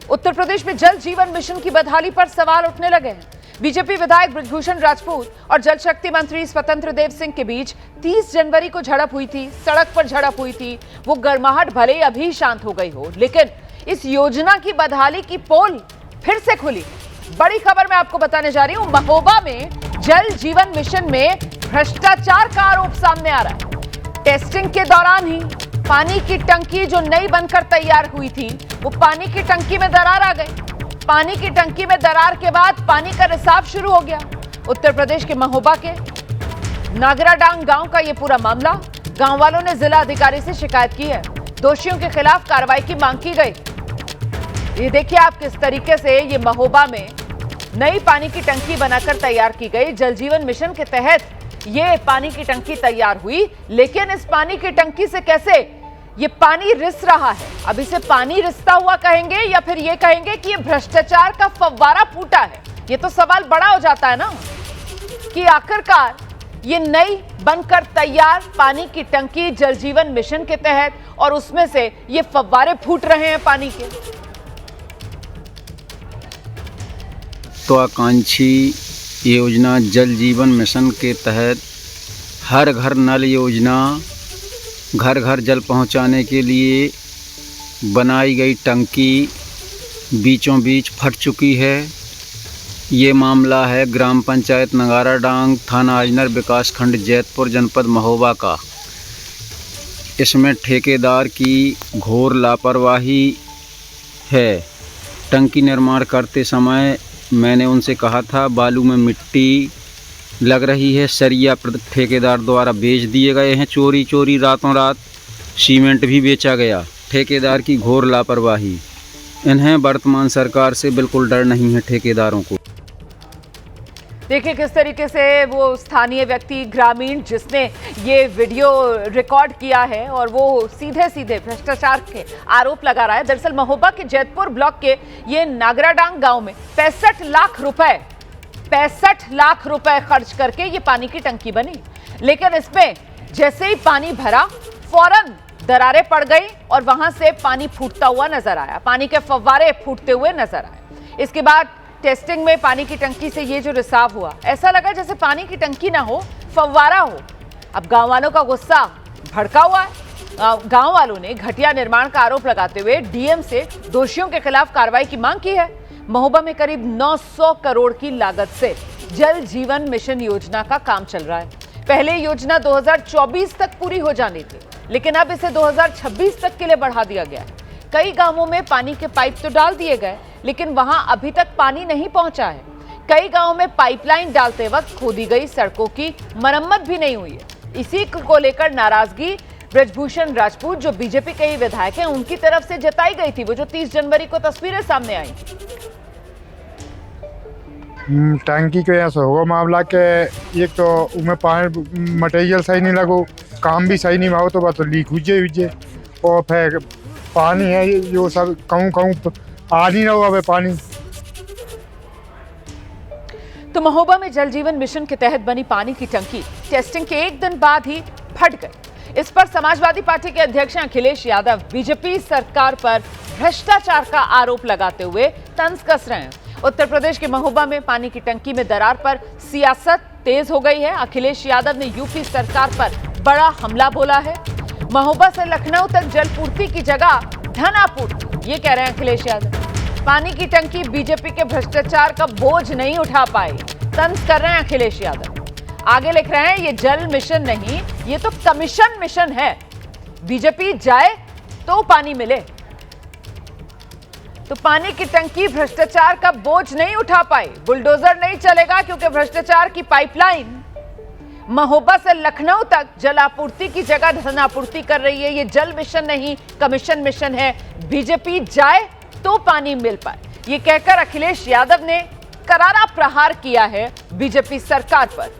उत्तर प्रदेश में जल जीवन मिशन की बदहाली पर सवाल उठने लगे हैं। बीजेपी विधायक बृजभूषण राजपूत और जल शक्ति मंत्री स्वतंत्र देव सिंह के बीच 30 जनवरी को झड़प हुई थी, सड़क पर झड़प हुई थी। वो गर्माहट भले ही अभी शांत हो गई हो, लेकिन इस योजना की बदहाली की पोल फिर से खुली। बड़ी खबर मैं आपको बताने जा रही हूं। महोबा में जल जीवन मिशन में भ्रष्टाचार का आरोप सामने आ रहा है। टेस्टिंग के दौरान ही पानी की टंकी जो नई बनकर तैयार हुई थी, वो पानी की टंकी में दरार आ गई। पानी की टंकी में दरार के बाद पानी का रिसाव शुरू हो गया। उत्तर प्रदेश के महोबा के नागराडांग गांव का ये पूरा मामला। गांव वालों ने जिला अधिकारी से शिकायत की है। दोषियों के खिलाफ कार्रवाई की मांग की गई। ये देखिए आप किस तरीके से ये महोबा में नई पानी की टंकी बनाकर तैयार की गई। जल जीवन मिशन के तहत ये पानी की टंकी तैयार हुई, लेकिन इस पानी की टंकी से कैसे ये पानी रिस रहा है? अब इसे पानी रिसता हुआ कहेंगे या फिर ये कहेंगे कि ये भ्रष्टाचार का फव्वारा फूटा है? ये तो सवाल बड़ा हो जाता है ना कि आखिरकार ये नई बनकर तैयार पानी की टंकी जल जीवन मिशन के तहत, और उसमें से ये फव्वारे फूट रहे हैं पानी के। तो आकांक्षी योजना जल जीवन मिशन के तहत हर घर नल योजना, घर घर जल पहुंचाने के लिए बनाई गई टंकी बीचों बीच फट चुकी है। ये मामला है ग्राम पंचायत नागराडांग, थाना अजनर, विकासखंड जैतपुर, जनपद महोबा का। इसमें ठेकेदार की घोर लापरवाही है। टंकी निर्माण करते समय मैंने उनसे कहा था बालू में मिट्टी लग रही है, सरिया ठेकेदार द्वारा बेच दिए गए हैं चोरी चोरी, रातों रात सीमेंट भी बेचा गया। ठेकेदार की घोर लापरवाही। इन्हें वर्तमान सरकार से बिल्कुल डर नहीं है ठेकेदारों को। देखिए किस तरीके से वो स्थानीय व्यक्ति, ग्रामीण, जिसने ये वीडियो रिकॉर्ड किया है और वो सीधे सीधे भ्रष्टाचार के आरोप लगा रहा है। दरअसल महोबा के जैतपुर ब्लॉक के ये नागराडांग गांव में 65 लाख रुपए खर्च करके ये पानी की टंकी बनी, लेकिन इसमें जैसे ही पानी भरा फौरन दरारें पड़ गई और वहां से पानी फूटता हुआ नजर आया, पानी के फव्वारे फूटते हुए नजर आए। इसके बाद टेस्टिंग में पानी की टंकी से ये जो रिसाव हुआ, ऐसा लगा जैसे पानी की टंकी ना हो, फव्वारा हो। अब गांव वालों का गुस्सा भड़का हुआ है। गांव वालों ने घटिया निर्माण का आरोप लगाते हुए डीएम से दोषियों के खिलाफ कार्रवाई की मांग की है। महोबा में करीब 900 करोड़ की लागत से जल जीवन मिशन योजना का काम चल रहा है। पहले योजना 2024 तक पूरी हो जानी थी, लेकिन अब इसे 2026 तक के लिए बढ़ा दिया गया है। कई गांवों में पानी के पाइप तो डाल दिए गए, लेकिन वहां अभी तक पानी नहीं पहुंचा है। कई गांवों में पाइपलाइन डालते वक्त खोदी गई सड़कों की मरम्मत भी नहीं हुई है। इसी को लेकर नाराजगी बृजभूषण राजपूत, जो बीजेपी के ही विधायक हैं, उनकी तरफ से जताई गई थी। वो जो 30 जनवरी को तस्वीरें सामने आई। टंकी के ऐसा होगा मामला के एक तो उसमें पानी मटेरियल सही नहीं लगो, काम भी सही नहीं हो, तो बस लीक हुए और फिर पानी है जो सब कहूँ आ नहीं रहा है पानी। तो महोबा में जल जीवन मिशन के तहत बनी पानी की टंकी टेस्टिंग के एक दिन बाद ही फट गई। इस पर समाजवादी पार्टी के अध्यक्ष अखिलेश यादव बीजेपी सरकार पर भ्रष्टाचार का आरोप लगाते हुए तंज कस रहे हैं। उत्तर प्रदेश के महोबा में पानी की टंकी में दरार पर सियासत तेज हो गई है। अखिलेश यादव ने यूपी सरकार पर बड़ा हमला बोला है। महोबा से लखनऊ तक जलपूर्ति की जगह धन आपूर्ति, ये कह रहे हैं अखिलेश यादव। पानी की टंकी बीजेपी के भ्रष्टाचार का बोझ नहीं उठा पाई, तंज कर रहे हैं अखिलेश यादव। आगे लिख रहे हैं ये जल मिशन नहीं, ये तो कमीशन मिशन है। बीजेपी जाए तो पानी मिले। तो पानी की टंकी भ्रष्टाचार का बोझ नहीं उठा पाई, बुलडोजर नहीं चलेगा, क्योंकि भ्रष्टाचार की पाइपलाइन महोबा से लखनऊ तक जलापूर्ति की जगह धन आपूर्ति कर रही है। ये जल मिशन नहीं, कमीशन मिशन है। बीजेपी जाए तो पानी मिल पाए, ये कहकर अखिलेश यादव ने करारा प्रहार किया है बीजेपी सरकार पर।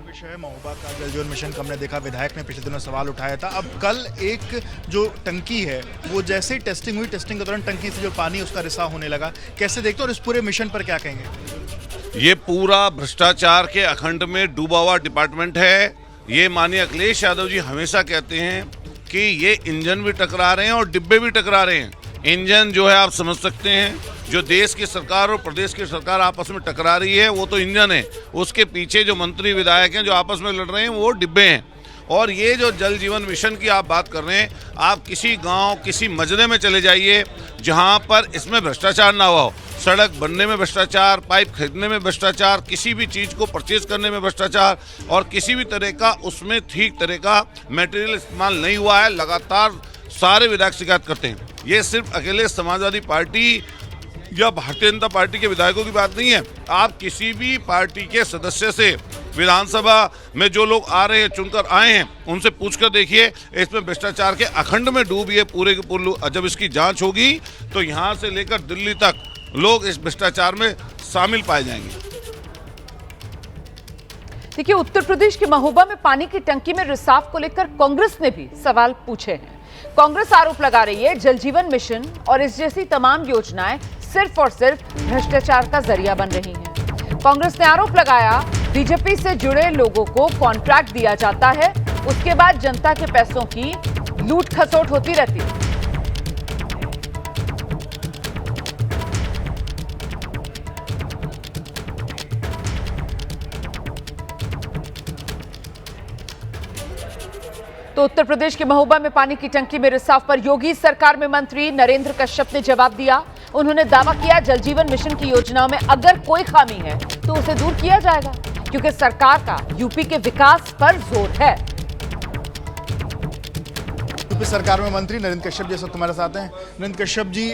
विषय महोबा का जल जीवन मिशन का हमने देखा, विधायक ने पिछले दिनों सवाल उठाया था। अब कल एक जो टंकी है वो जैसे ही टेस्टिंग हुई, टेस्टिंग के दौरान टंकी से जो पानी उसका रिसाव होने लगा, कैसे देखते हो और इस पूरे मिशन पर क्या कहेंगे? ये पूरा भ्रष्टाचार के अखंड में डूबा हुआ डिपार्टमेंट है। ये माननीय अखिलेश यादव जी हमेशा कहते हैं कि ये इंजन भी टकरा रहे हैं और डिब्बे भी टकरा रहे हैं। इंजन जो है आप समझ सकते हैं, जो देश की सरकार और प्रदेश की सरकार आपस में टकरा रही है वो तो इंजन है, उसके पीछे जो मंत्री विधायक हैं जो आपस में लड़ रहे हैं वो डिब्बे हैं। और ये जो जल जीवन मिशन की आप बात कर रहे हैं, आप किसी गांव किसी मजरे में चले जाइए जहां पर इसमें भ्रष्टाचार ना हुआ हो। सड़क बनने में भ्रष्टाचार, पाइप खरीदने में भ्रष्टाचार, किसी भी चीज़ को परचेज करने में भ्रष्टाचार और किसी भी तरह का उसमें ठीक तरह का मटेरियल इस्तेमाल नहीं हुआ है। लगातार सारे विधायक शिकायत करते हैं। ये सिर्फ अकेले समाजवादी पार्टी या भारतीय जनता पार्टी के विधायकों की बात नहीं है। आप किसी भी पार्टी के सदस्य से विधानसभा में जो लोग आ रहे हैं, चुनकर आए हैं, उनसे पूछकर देखिए, इसमें भ्रष्टाचार के अखंड में डूबी है पूरे के पूरे। जब इसकी जांच होगी तो यहाँ से लेकर दिल्ली तक लोग इस भ्रष्टाचार में शामिल पाए जाएंगे। देखिए, उत्तर प्रदेश के महोबा में पानी की टंकी में रिसाव को लेकर कांग्रेस ने भी सवाल पूछे हैं। कांग्रेस आरोप लगा रही है जल जीवन मिशन और इस जैसी तमाम योजनाएं सिर्फ और सिर्फ भ्रष्टाचार का जरिया बन रही हैं। कांग्रेस ने आरोप लगाया बीजेपी से जुड़े लोगों को कॉन्ट्रैक्ट दिया जाता है, उसके बाद जनता के पैसों की लूट खसोट होती रहती है। तो उत्तर प्रदेश के महोबा में पानी की टंकी में रिसाव पर योगी सरकार में मंत्री नरेंद्र कश्यप ने जवाब दिया। उन्होंने दावा किया जल जीवन मिशन की योजनाओं में अगर कोई खामी है तो उसे दूर किया जाएगा, क्योंकि सरकार का यूपी के विकास पर जोर है। यूपी सरकार में मंत्री नरेंद्र कश्यप जी तुम्हारे साथ हैं। नरेंद्र कश्यप जी,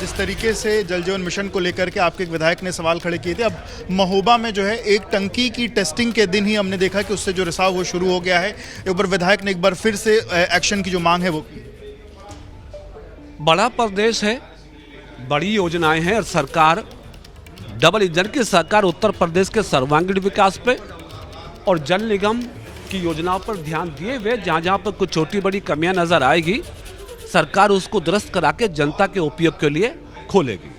जिस तरीके से जल जीवन मिशन को लेकर के आपके एक विधायक ने सवाल खड़े किए थे, अब महोबा में जो है एक टंकी की टेस्टिंग के दिन ही हमने देखा कि उससे जो रिसाव वो शुरू हो गया है। एक बार विधायक ने एक बार फिर से एक्शन की जो मांग है वो की। बड़ा प्रदेश है, बड़ी योजनाएं हैं और सरकार डबल इंजन की सरकार उत्तर प्रदेश के सर्वांगीण विकास पे और जल निगम की योजनाओं पर ध्यान दिए हुए जहां पर कुछ छोटी बड़ी कमियां नजर आएगी, सरकार उसको दुरुस्त करा के जनता के उपयोग के लिए खोलेगी।